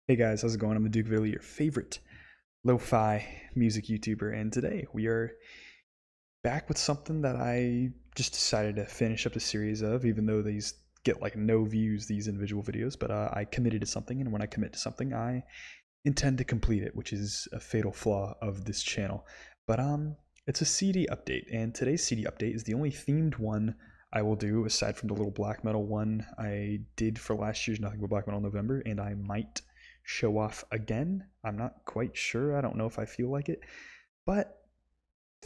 Hey guys, how's it going? I'm the Duke Villy, your favorite lo-fi music YouTuber, and today we are back with something that I just decided to finish up the series of, even though these get like no views, these individual videos, but I committed to something, and when I commit to something, I intend to complete it, which is a fatal flaw of this channel. But it's a CD update, and today's CD update is the only themed one I will do, aside from the little black metal one I did for last year's Nothing But Black Metal November, and I might show off again. I'm not quite sure. I don't know if I feel like it. But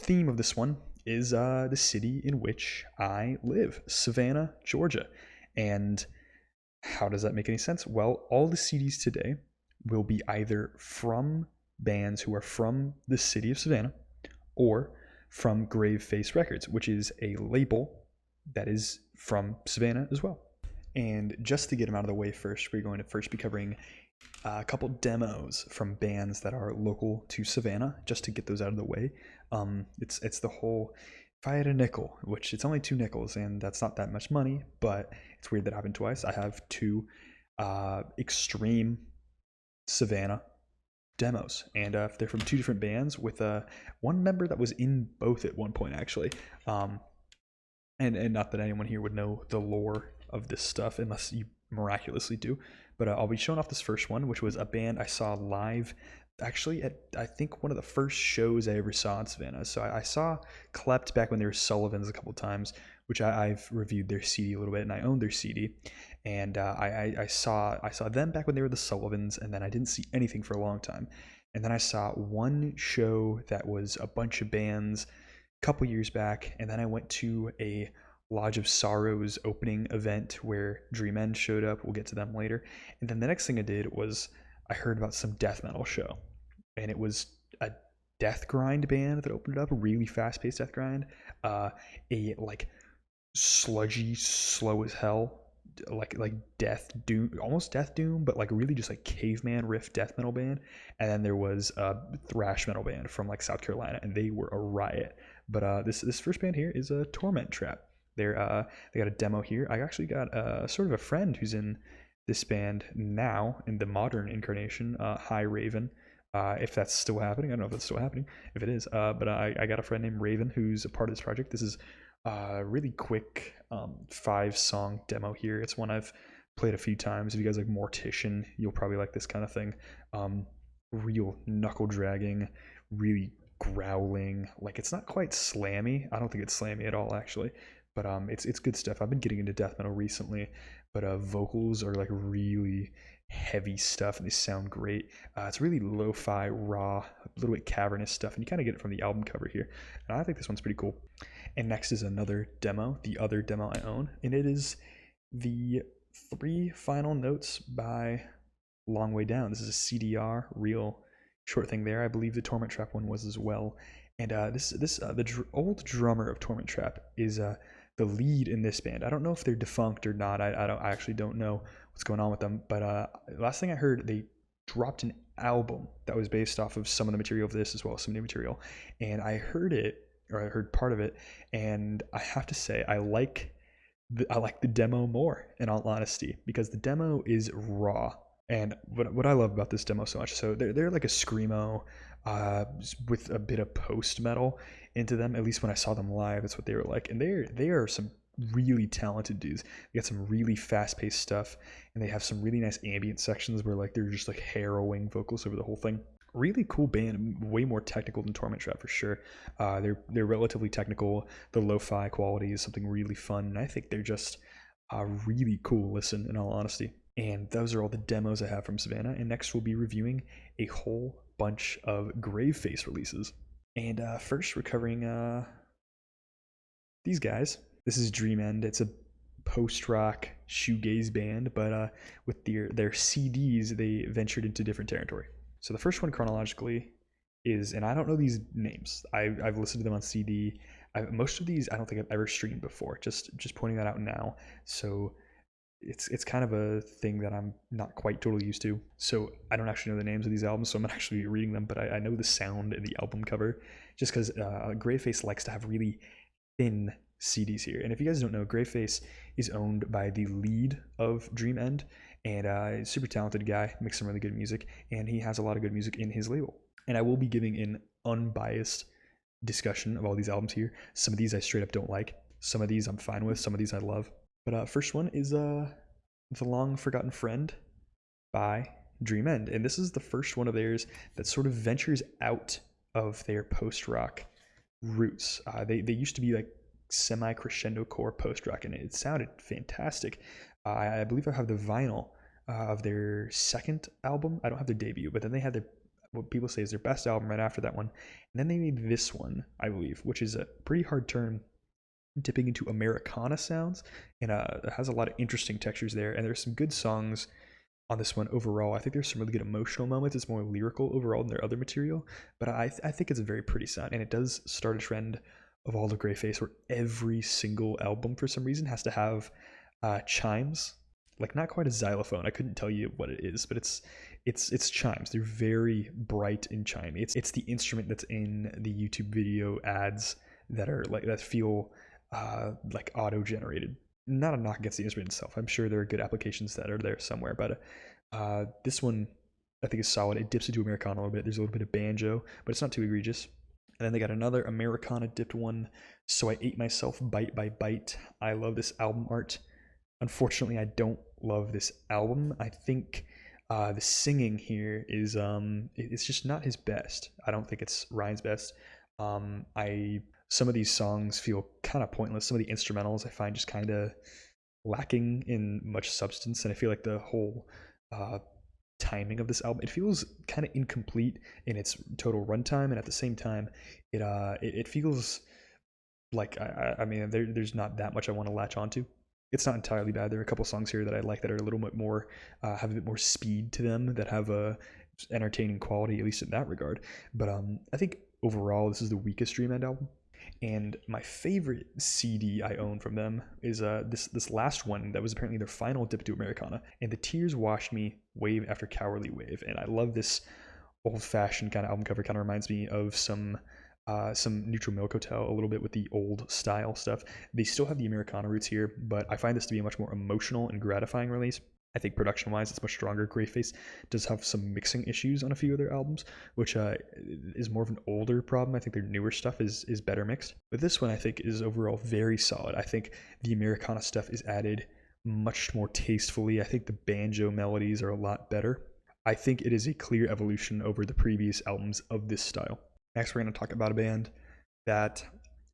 theme of this one is the city in which I live, Savannah, Georgia. And how does that make any sense? Well, all the CDs today will be either from bands who are from the city of Savannah or from Graveface Records, which is a label that is from Savannah as well. And just to get them out of the way first, we're going to first be covering a couple demos from bands that are local to Savannah, just to get those out of the way. It's the whole, if I had a nickel, which it's only 2 nickels, and that's not that much money, but it's weird that happened twice. I have two extreme Savannah demos, and they're from two different bands with one member that was in both at one point actually. And not that anyone here would know the lore of this stuff unless you miraculously do, but I'll be showing off this first one, which was a band I saw live actually at I think one of the first shows I ever saw in Savannah. So I saw Klept back when they were Sullivan's a couple times, which I've reviewed their CD a little bit, and I owned their CD. And I saw them back when they were the Sullivans, and then I didn't see anything for a long time. And then I saw one show that was a bunch of bands a couple years back, and then I went to a Lodge of Sorrows opening event where Dream End showed up. We'll get to them later. And then the next thing I did was I heard about some death metal show, and it was a death grind band that opened it up, a really fast paced death grind, a like sludgy, slow as hell, like death doom, almost death doom, but like really just like caveman riff death metal band. And then there was a thrash metal band from like South Carolina, and they were a riot. But this first band here is a Torment Trap. They got a demo here. I actually got sort of a friend who's in this band now in the modern incarnation. Hi Raven, if that's still happening. I don't know if that's still happening. If it is, but I got a friend named Raven who's a part of this project. This is a really quick 5-song demo here. It's one I've played a few times. If you guys like Mortician, you'll probably like this kind of thing. Real knuckle dragging, really growling. Like it's not quite slammy. I don't think it's slammy at all actually, but it's good stuff. I've been getting into death metal recently, but vocals are like really heavy stuff, and they sound great. It's really lo-fi, raw, a little bit cavernous stuff, and you kind of get it from the album cover here. And I think this one's pretty cool. And next is another demo, the other demo I own, and it is the 3 Final Notes by Long Way Down. This is a CDR, real short thing there. I believe the Torment Trap one was as well. And the old drummer of Torment Trap is the lead in this band. I don't know if they're defunct or not. I actually don't know what's going on with them. But last thing I heard, they dropped an album that was based off of some of the material of this as well as some new material. And I heard it, or I heard part of it, and I have to say I like the demo more, in all honesty, because the demo is raw. And what I love about this demo so much, so they're like a screamo with a bit of post metal into them. At least when I saw them live, that's what they were like. And they are some really talented dudes. They got some really fast paced stuff, and they have some really nice ambient sections where like they're just like harrowing vocals over the whole thing. Really cool band, way more technical than Torment Trap for sure. They're relatively technical. The lo-fi quality is something really fun, and I think they're just a really cool listen, in all honesty. And those are all the demos I have from Savannah. And next we'll be reviewing a whole bunch of Graveface releases. And first we're covering these guys. This is Dream End. It's a post-rock shoegaze band, but with their CDs, they ventured into different territory. So the first one chronologically is, and I don't know these names. I've listened to them on CD. Most of these I don't think I've ever streamed before. Just pointing that out now. So it's kind of a thing that I'm not quite totally used to. So I don't actually know the names of these albums, so I'm not actually reading them, but I know the sound and the album cover, just because Graveface likes to have really thin CDs here. And if you guys don't know, Graveface is owned by the lead of Dream End, and he's a super talented guy, makes some really good music, and he has a lot of good music in his label. And I will be giving an unbiased discussion of all these albums here. Some of these I straight up don't like. Some of these I'm fine with. Some of these I love. But first one is The Long Forgotten Friend by Dream End. And this is the first one of theirs that sort of ventures out of their post-rock roots. They used to be like semi-crescendo core post-rock, and it sounded fantastic. I believe I have the vinyl of their second album. I don't have their debut, but then they had their what people say is their best album right after that one. And then they made this one, I believe, which is a pretty hard turn, dipping into Americana sounds, and it has a lot of interesting textures there. And there's some good songs on this one overall. I think there's some really good emotional moments. It's more lyrical overall than their other material, but I think it's a very pretty sound, and it does start a trend of all the Graveface where every single album for some reason has to have chimes, like not quite a xylophone. I couldn't tell you what it is, but it's chimes. They're very bright and chimey. It's the instrument that's in the YouTube video ads that are like that feel like auto generated. Not a knock against the instrument itself. I'm sure there are good applications that are there somewhere, but this one I think is solid. It dips into Americana a little bit. There's a little bit of banjo, but it's not too egregious. And then they got another Americana dipped one, So I Ate Myself Bite by Bite. I love this album art. Unfortunately, I don't love this album. I think the singing here is it's just not his best. I don't think it's Ryan's best. I Some of these songs feel kind of pointless. Some of the instrumentals I find just kind of lacking in much substance, and I feel like the whole timing of this album, it feels kind of incomplete in its total runtime, and at the same time, it feels like I mean there's not that much I want to latch onto. It's not entirely bad. There are a couple songs here that I like that are a little bit more have a bit more speed to them, that have a entertaining quality, at least in that regard. But I think overall this is the weakest Dream End album. And my favorite CD I own from them is this last one that was apparently their final dip to Americana, and The Tears Washed Me Wave After Cowardly Wave. And I love this old-fashioned kind of album cover. Kind of reminds me of some Neutral Milk Hotel a little bit with the old style stuff. They still have the Americana roots here, but I find this to be a much more emotional and gratifying release. I think production-wise, it's much stronger. Graveface does have some mixing issues on a few of their albums, which is more of an older problem. I think their newer stuff is better mixed. But this one, I think, is overall very solid. I think the Americana stuff is added much more tastefully. I think the banjo melodies are a lot better. I think it is a clear evolution over the previous albums of this style. Next, we're going to talk about a band that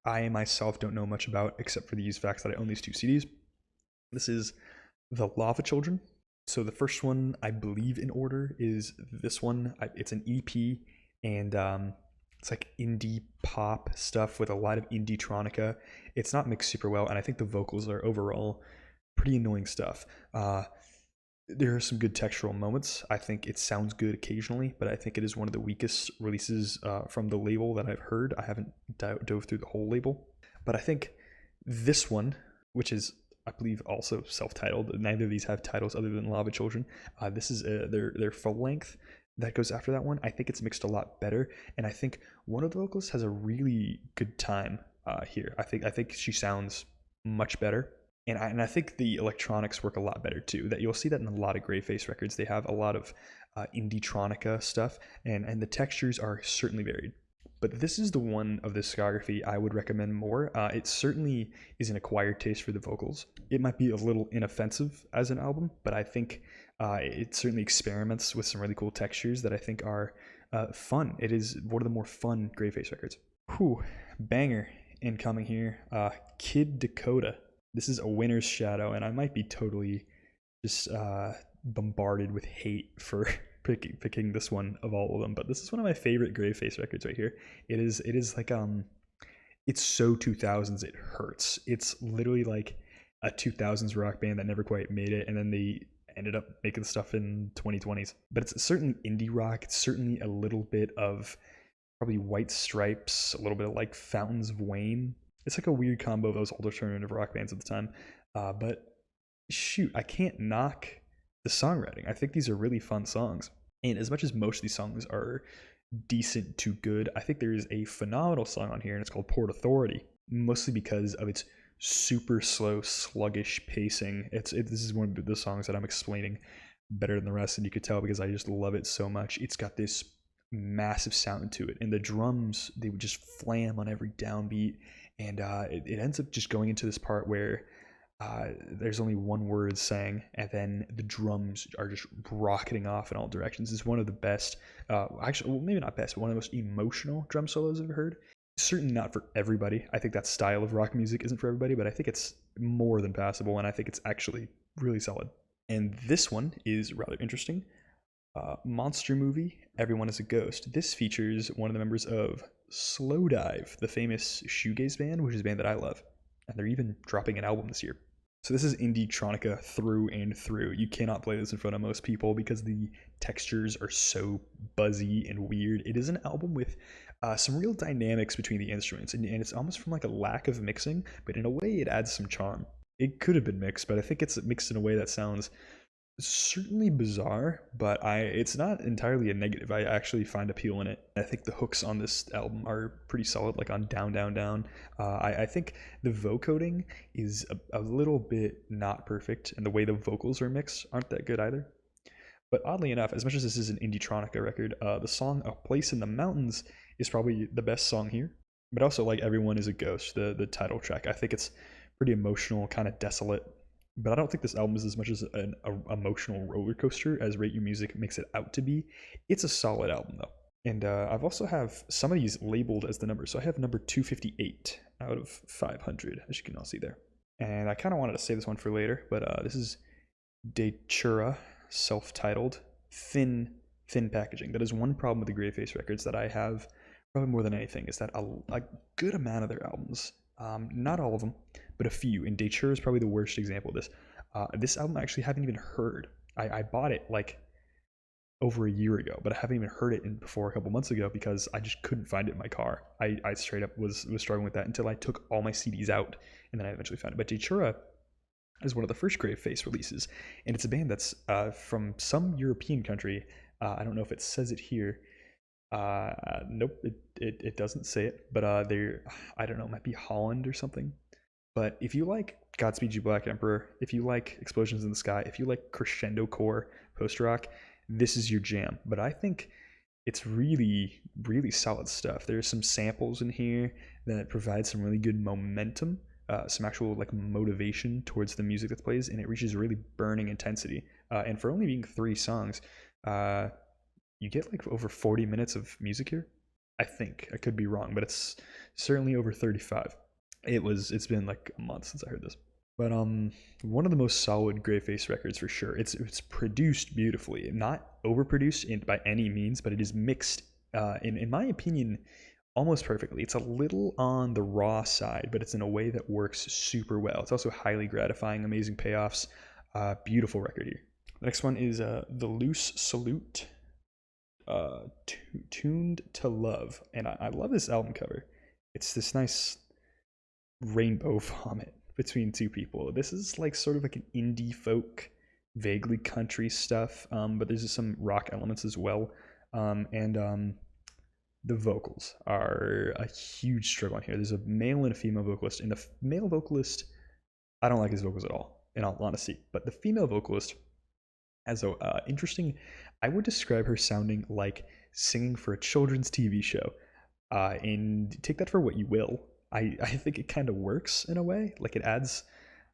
I myself don't know much about, except for these facts that I own these two CDs. This is the Lava Children. So the first one, I believe in order, is this one. It's an EP, and it's like indie pop stuff with a lot of indie-tronica. It's not mixed super well, and I think the vocals are overall pretty annoying stuff. There are some good textural moments. I think it sounds good occasionally, but I think it is one of the weakest releases from the label that I've heard. I haven't dove through the whole label, but I think this one, which is I believe also self-titled. Neither of these have titles other than Lava Children. This is their full length that goes after that one. I think it's mixed a lot better, and I think one of the vocalists has a really good time here. I think she sounds much better, and I think the electronics work a lot better too. That you'll see that in a lot of Graveface records. They have a lot of indie-tronica stuff, and the textures are certainly varied. But this is the one of the discography I would recommend more. It certainly is an acquired taste for the vocals. It might be a little inoffensive as an album, but I think it certainly experiments with some really cool textures that I think are fun. It is one of the more fun Graveface records. Whew, banger incoming here. Kid Dakota. This is A Winner's Shadow, and I might be totally just bombarded with hate for picking this one of all of them, but this is one of my favorite Graveface records right here. It is like it's so 2000s it hurts. It's literally like a 2000s rock band that never quite made it, and then they ended up making stuff in 2020s. But it's certainly indie rock. It's certainly a little bit of probably White Stripes, a little bit of like Fountains of Wayne. It's like a weird combo of those old alternative rock bands at the time. But shoot, I can't knock the songwriting. I think these are really fun songs. And as much as most of these songs are decent to good, I think there is a phenomenal song on here, and it's called Port Authority, mostly because of its super slow, sluggish pacing. This is one of the songs that I'm explaining better than the rest, and you could tell because I just love it so much. It's got this massive sound to it, and the drums, they would just flam on every downbeat, and it ends up just going into this part where there's only one word sang, and then the drums are just rocketing off in all directions. It's one of the best, actually, well, maybe not best, but one of the most emotional drum solos I've ever heard. Certainly not for everybody. I think that style of rock music isn't for everybody, but I think it's more than passable, and I think it's actually really solid. And this one is rather interesting. Monster movie, Everyone is a Ghost. This features one of the members of Slowdive, the famous shoegaze band, which is a band that I love. And they're even dropping an album this year. So this is indie tronica through and through. You cannot play this in front of most people because the textures are so buzzy and weird. It is an album with some real dynamics between the instruments, and it's almost from like a lack of mixing, but in a way it adds some charm. It could have been mixed, but I think it's mixed in a way that sounds certainly bizarre, but it's not entirely a negative. I actually find appeal in it. I think the hooks on this album are pretty solid, like on Down Down Down. I think the vocoding is a little bit not perfect, and the way the vocals are mixed aren't that good either. But oddly enough, as much as this is an indie-tronica record, the song "A Place in the Mountains" is probably the best song here. But also, like, Everyone is a Ghost, the title track. I think it's pretty emotional, kind of desolate. But I don't think this album is as much as an emotional roller coaster as Rate Your Music makes it out to be. It's a solid album, though. And I've also have some of these labeled as the numbers. So I have number 258 out of 500, as you can all see there. And I kind of wanted to save this one for later, but this is Datura, self-titled, thin packaging. That is one problem with the Graveface records that I have, probably more than anything, is that a good amount of their albums, not all of them, but a few, and Datura is probably the worst example of this. This album I actually haven't even heard. I bought it like over a year ago, but I haven't even heard it before a couple months ago because I just couldn't find it in my car. I straight up was struggling with that until I took all my CDs out, and then I eventually found it. But Datura is one of the first Graveface releases, and it's a band that's from some European country. I don't know if it says it here. Nope, it doesn't say it, but they're, I don't know, it might be Holland or something. But if you like Godspeed You Black Emperor, if you like Explosions in the Sky, if you like crescendo core post rock, this is your jam. But I think it's really, really solid stuff. There's some samples in here that provide some really good momentum, some actual like motivation towards the music that plays, and it reaches really burning intensity. And for only being 3 songs, you get like over 40 minutes of music here. I think I could be wrong, but it's certainly over 35. It's been like a month since I heard this. But one of the most solid Graveface records for sure. It's produced beautifully, not overproduced by any means, but it is mixed in my opinion almost perfectly. It's a little on the raw side, but it's in a way that works super well. It's also highly gratifying, amazing payoffs, beautiful record here. The next one is The Loose Salute, Tuned to Love, and I love this album cover. It's this nice rainbow vomit between 2 people. This is like sort of like an indie folk, vaguely country stuff, but there's some rock elements as well. And the vocals are a huge struggle on here. There's a male and a female vocalist, and the male vocalist, I don't like his vocals at all, in all honesty. But the female vocalist has a interesting, I would describe her sounding like singing for a children's TV show. And take that for what you will. I think it kind of works in a way. Like it adds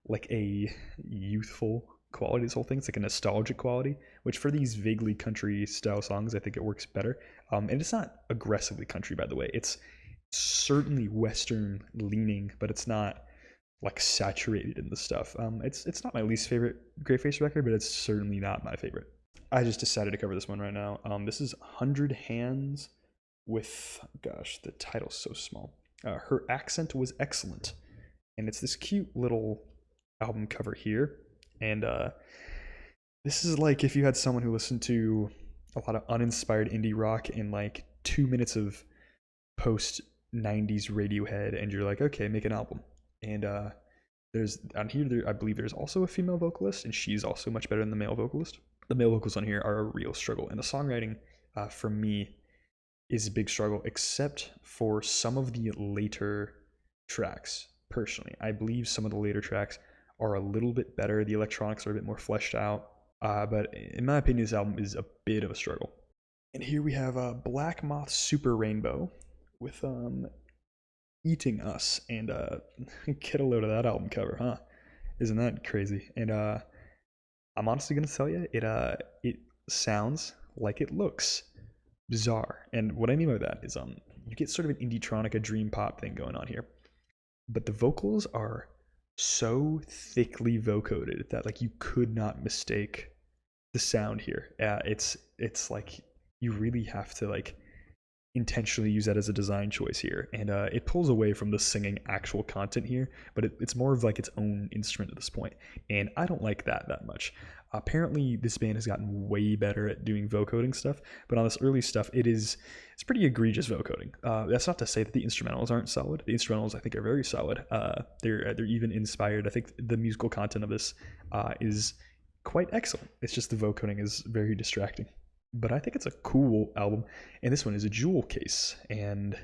like a youthful quality to this whole thing. It's like a nostalgic quality, which for these vaguely country style songs, I think it works better. And it's not aggressively country, by the way. It's certainly Western leaning, but it's not like saturated in the stuff. It's not my least favorite Graveface record, but it's certainly not my favorite. I just decided to cover this one right now. This is 100 Hands with, gosh, the title's so small. Her Accent Was Excellent. And it's this cute little album cover here. And this is like if you had someone who listened to a lot of uninspired indie rock and like 2 minutes of post 90s Radiohead, and you're like, okay, make an album. And there's on here, I believe there's also a female vocalist, and she's also much better than the male vocalist. The male vocals on here are a real struggle, and the songwriting for me is a big struggle, except for some of the later tracks. personally. I believe some of the later tracks are a little bit better. The electronics are a bit more fleshed out. But in my opinion, this album is a bit of a struggle. And here we have Black Moth Super Rainbow with Eating Us. And get a load of that album cover, huh? Isn't that crazy? And I'm honestly gonna tell you, it sounds like it looks bizarre. And what I mean by that is you get sort of an indie-tronica dream pop thing going on here. But the vocals are so thickly vocoded that like you could not mistake the sound here. It's like you really have to like intentionally use that as a design choice here, and it pulls away from the singing actual content here, but it's more of like its own instrument at this point, and I don't like that much. Apparently this band has gotten way better at doing vocoding stuff, but on this early stuff it's pretty egregious vocoding. That's not to say that the instrumentals aren't solid. The instrumentals I think are very solid. They're even inspired. I think the musical content of this is quite excellent. It's just the vocoding is very distracting. But I think it's a cool album, and this one is a jewel case, and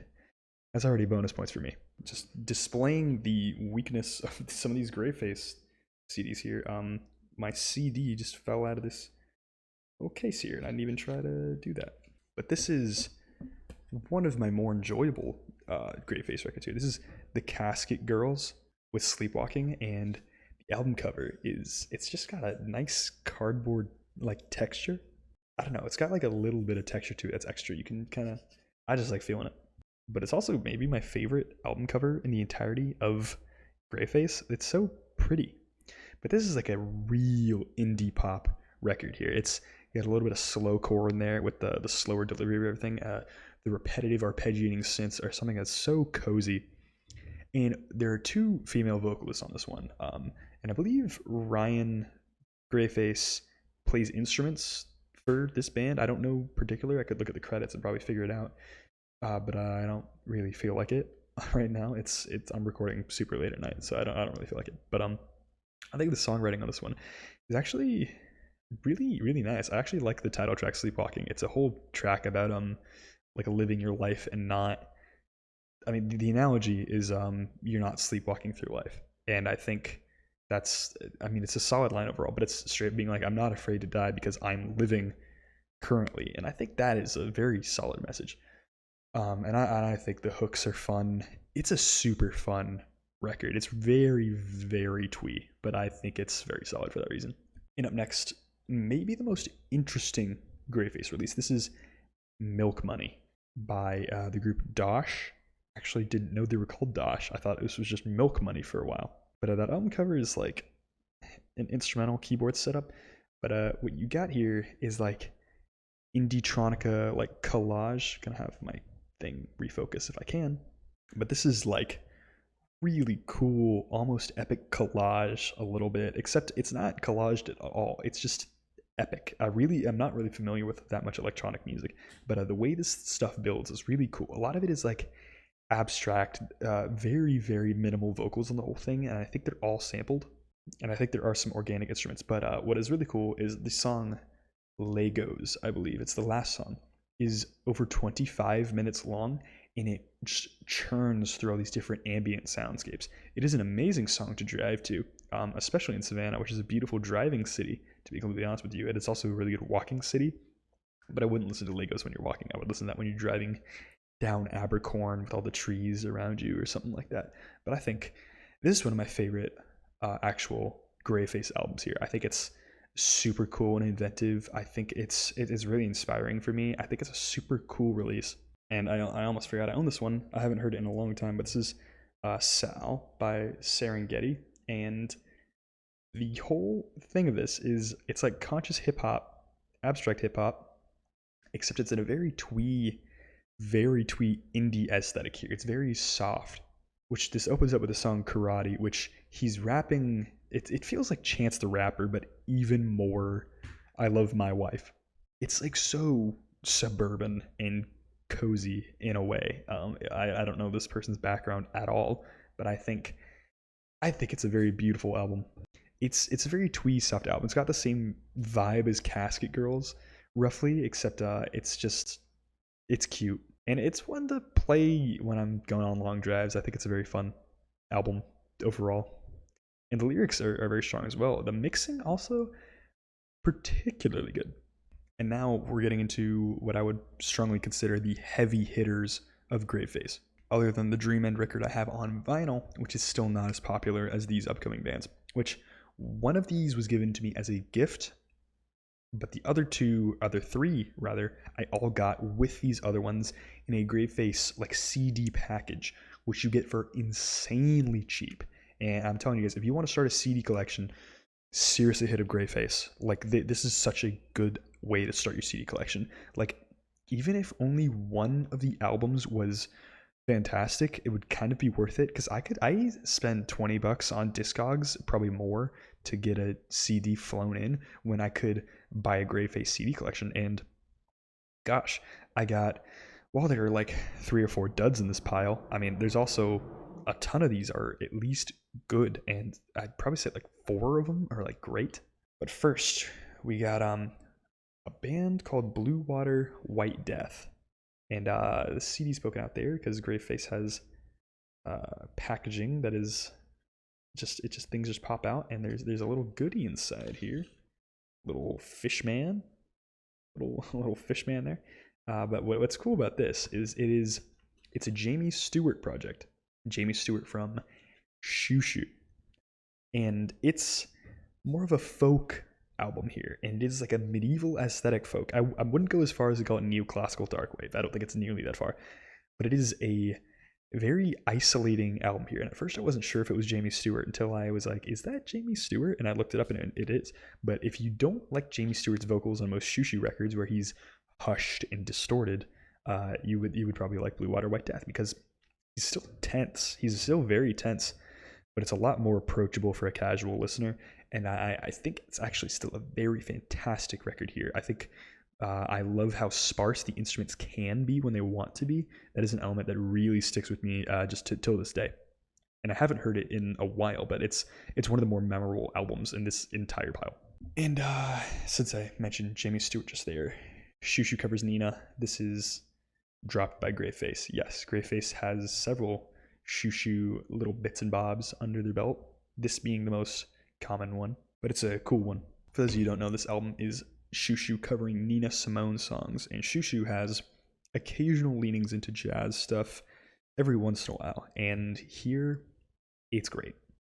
that's already bonus points for me. Just displaying the weakness of some of these Graveface CDs here. My CD just fell out of this little case here, and I didn't even try to do that. But this is one of my more enjoyable Graveface records here. This is The Casket Girls with Sleepwalking, and the album cover it's just got a nice cardboard like texture. I don't know, it's got like a little bit of texture to it that's extra. You can I just like feeling it. But it's also maybe my favorite album cover in the entirety of Graveface. It's so pretty. But this is like a real indie pop record here. It's got a little bit of slowcore in there with the slower delivery of everything. The repetitive arpeggiating synths are something that's so cozy. And there are two female vocalists on this one. And I believe Ryan Graveface plays instruments for this band. I don't know particular. I could look at the credits and probably figure it out, but I don't really feel like it right now. It's I'm recording super late at night, so I don't really feel like it. But I think the songwriting on this one is actually really nice. I actually like the title track "Sleepwalking." It's a whole track about like living your life and not. I mean, the analogy is you're not sleepwalking through life, and I think it's a solid line overall, but it's straight being like, I'm not afraid to die because I'm living currently. And I think that is a very solid message. And I think the hooks are fun. It's a super fun record. It's very twee, but I think it's very solid for that reason. And up next, maybe the most interesting Graveface release. This is Milk Money by the group Dosh. Actually didn't know they were called Dosh. I thought this was just Milk Money for a while. But that album cover is like an instrumental keyboard setup. But what you got here is like indie-tronica, like collage. Gonna have my thing refocus if I can. But this is like really cool, almost epic collage a little bit. Except it's not collaged at all. It's just epic. I'm not really familiar with that much electronic music. But the way this stuff builds is really cool. A lot of it is like abstract, very minimal vocals on the whole thing, and I think they're all sampled, and I think there are some organic instruments. But what is really cool is the song Legos, I believe it's the last song, is over 25 minutes long, and it just churns through all these different ambient soundscapes. It is an amazing song to drive to, especially in Savannah, which is a beautiful driving city, to be completely honest with you, and it's also a really good walking city. But I wouldn't listen to Legos when you're walking. I would listen to that when you're driving down Abercorn with all the trees around you or something like that. But I think this is one of my favorite actual Graveface albums here. I think it's super cool and inventive. I think it is really inspiring for me. I think it's a super cool release. And I almost forgot I own this one. I haven't heard it in a long time, but this is Sal by Serengeti. And the whole thing of this is it's like conscious hip hop, abstract hip hop, except it's in a very twee indie aesthetic here. It's very soft, which this opens up with the song Karate, which he's rapping. It feels like Chance the Rapper, but even more I Love My Wife. It's like so suburban and cozy in a way. I don't know this person's background at all, but I think it's a very beautiful album. It's a very twee soft album. It's got the same vibe as Casket Girls, roughly, except it's cute. And it's one to play when I'm going on long drives. I think it's a very fun album. overall. And the lyrics are very strong as well. The mixing also particularly good. And now we're getting into what I would strongly consider the heavy hitters of Graveface. Other than the Dream End record I have on vinyl, which is still not as popular as these upcoming bands, which one of these was given to me as a gift, but the other three rather, I all got with these other ones in a Graveface like CD package, which you get for insanely cheap. And I'm telling you guys, if you want to start a CD collection, seriously hit up Graveface. Like this is such a good way to start your CD collection. Like even if only one of the albums was fantastic, it would kind of be worth it because I spend $20 on Discogs, probably more, to get a CD flown in when I could buy a Graveface CD collection. And gosh, I got, well, there are like 3 or 4 duds in this pile. I mean, there's also a ton of these are at least good, and I'd probably say like 4 of them are like great. But first, we got a band called Blue Water White Death. And the CD's poking out there because Graveface has packaging that is just things just pop out, and there's a little goodie inside here, little fish man, little fish man there. But what's cool about this is it's a Jamie Stewart project, Jamie Stewart from Shoo Shoo, and it's more of a folk album here, and it is like a medieval aesthetic folk. I wouldn't go as far as to call it neoclassical darkwave. I don't think it's nearly that far, but it is a very isolating album here. And at first I wasn't sure if it was Jamie Stewart until I was like, is that Jamie Stewart? And I looked it up, and it is. But if you don't like Jamie Stewart's vocals on most Shoo Shoo records where he's hushed and distorted, you would probably like Blue Water White Death because he's still tense. He's still very tense, but it's a lot more approachable for a casual listener. And I think it's actually still a very fantastic record here. I think I love how sparse the instruments can be when they want to be. That is an element that really sticks with me just till this day. And I haven't heard it in a while, but it's one of the more memorable albums in this entire pile. And since I mentioned Jamie Stewart just there, Shoo Shoo covers Nina. This is dropped by Graveface. Yes, Graveface has several Shoo Shoo little bits and bobs under their belt, this being the most common one, but it's a cool one. For those of you who don't know, this album is Shoo Shoo covering Nina Simone songs, and Shoo Shoo has occasional leanings into jazz stuff every once in a while, and here it's great.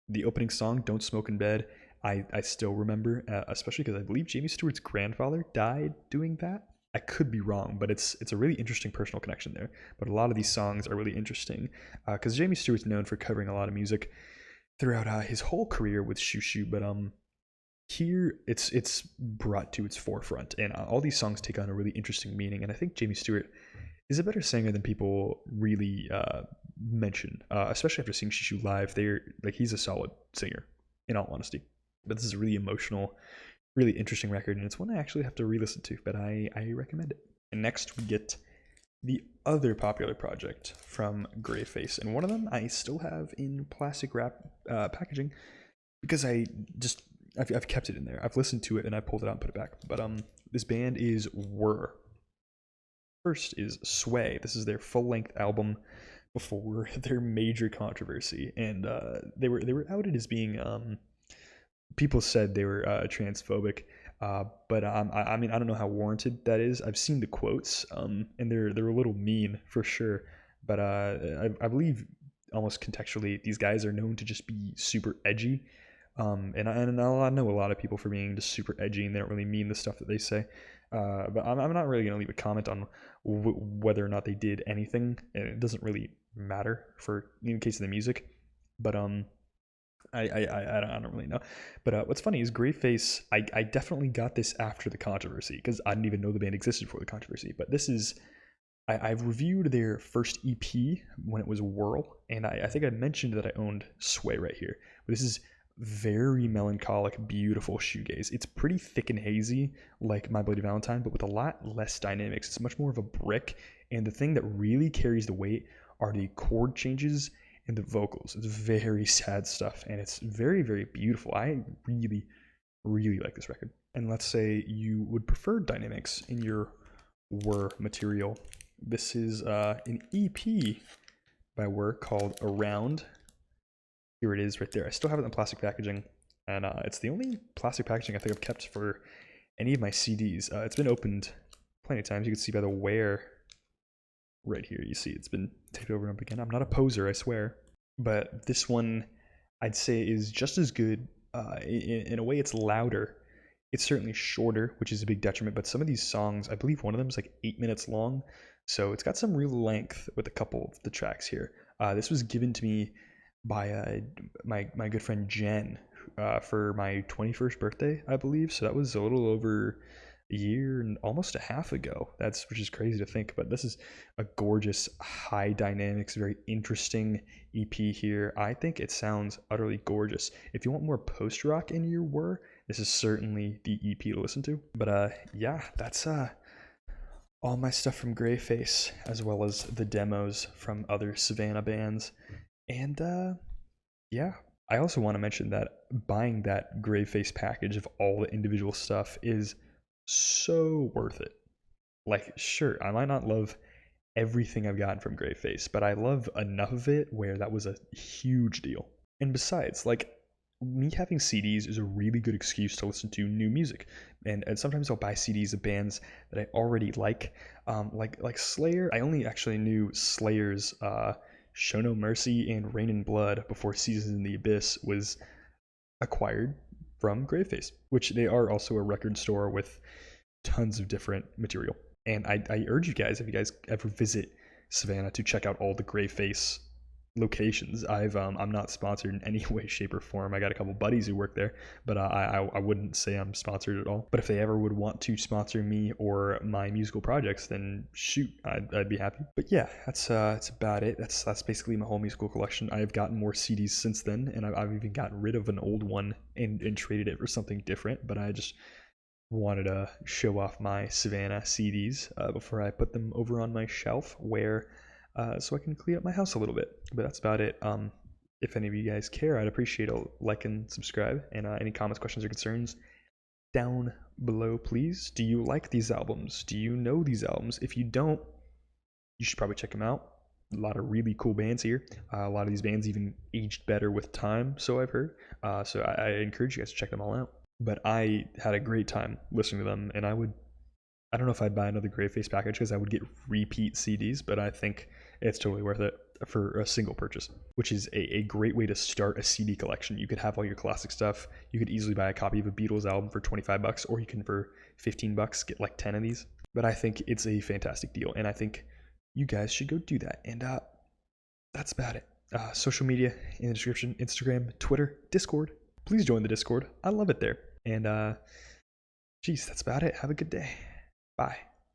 The opening song, Don't Smoke in Bed, I still remember, especially because I believe Jamie Stewart's grandfather died doing that. I could be wrong, but it's a really interesting personal connection there. But a lot of these songs are really interesting because Jamie Stewart's known for covering a lot of music throughout his whole career with Shoo Shoo, but here it's brought to its forefront, and all these songs take on a really interesting meaning. And I think Jamie Stewart is a better singer than people really mention, especially after seeing Shoo Shoo live. He's a solid singer, in all honesty. But this is a really emotional, really interesting record, and it's one I actually have to re-listen to, but I recommend it. And next we get the other popular project from Graveface, and one of them I still have in plastic wrap packaging because I've kept it in there. I've listened to it and I pulled it out and put it back. But this band is Whir. First is Sway. This is their full-length album before their major controversy, and they were outed as being people said they were transphobic, but I mean, I don't know how warranted that is. I've seen the quotes, and they're a little mean for sure. But I believe almost contextually, these guys are known to just be super edgy, and I know a lot of people for being just super edgy, and they don't really mean the stuff that they say. But I'm not really gonna leave a comment on whether or not they did anything, and it doesn't really matter for in case of the music. But I don't really know. But what's funny is Graveface, I definitely got this after the controversy because I didn't even know the band existed before the controversy. But this is, I've reviewed their first EP when it was Whirl, and I think I mentioned that I owned Sway right here. But this is very melancholic, beautiful shoegaze. It's pretty thick and hazy, like My Bloody Valentine, but with a lot less dynamics. It's much more of a brick, and the thing that really carries the weight are the chord changes and the vocals. It's very sad stuff, and it's very, very beautiful. I really, really like this record. And let's say you would prefer dynamics in your Whir material. This is an EP by Whir called Around. Here it is right there. I still have it in plastic packaging, and it's the only plastic packaging I think I've kept for any of my CDs. It's been opened plenty of times. You can see by the wear right here. You see it's been taped over and over again. I'm not a poser, I swear. But this one, I'd say, is just as good. In a way, it's louder. It's certainly shorter, which is a big detriment. But some of these songs, I believe one of them is like 8 minutes long. So it's got some real length with a couple of the tracks here. This was given to me by my good friend Jen for my 21st birthday, I believe. So that was a little over a year and almost a half ago. Which is crazy to think, but this is a gorgeous, high dynamics, very interesting EP here. I think it sounds utterly gorgeous. If you want more post rock in your whir, this is certainly the EP to listen to. But yeah, that's all my stuff from Graveface, as well as the demos from other Savannah bands. And yeah, I also want to mention that buying that Graveface package of all the individual stuff is so worth it. Like, sure, I might not love everything I've gotten from Graveface, but I love enough of it where that was a huge deal. And besides, like, me having CDs is a really good excuse to listen to new music. And sometimes I'll buy CDs of bands that I already like Slayer. I only actually knew Slayer's Show No Mercy and Rain and Blood before Seasons in the Abyss was acquired from Graveface, which they are also a record store with tons of different material. And I urge you guys, if you guys ever visit Savannah, to check out all the Graveface locations. I'm not sponsored in any way, shape, or form. I got a couple buddies who work there, but I wouldn't say I'm sponsored at all. But if they ever would want to sponsor me or my musical projects, then shoot, I'd be happy. But yeah, that's about it. That's basically my whole musical collection. I've gotten more CDs since then, and I've even gotten rid of an old one and traded it for something different. But I just wanted to show off my Savannah CDs before I put them over on my shelf so I can clean up my house a little bit. But that's about it. If any of you guys care, I'd appreciate a like and subscribe, and any comments, questions, or concerns down below, please. Do you like these albums? Do you know these albums? If you don't, you should probably check them out. A lot of really cool bands here. A lot of these bands even aged better with time, so I've heard. So I encourage you guys to check them all out. But I had a great time listening to them, and I don't know if I'd buy another Graveface package because I would get repeat CDs, but I think it's totally worth it for a single purchase, which is a great way to start a CD collection. You could have all your classic stuff. You could easily buy a copy of a Beatles album for $25, or you can for $15 get like 10 of these. But I think it's a fantastic deal, and I think you guys should go do that. And that's about it. Social media in the description: Instagram, Twitter, Discord. Please join the Discord. I love it there. And geez, that's about it. Have a good day. Bye.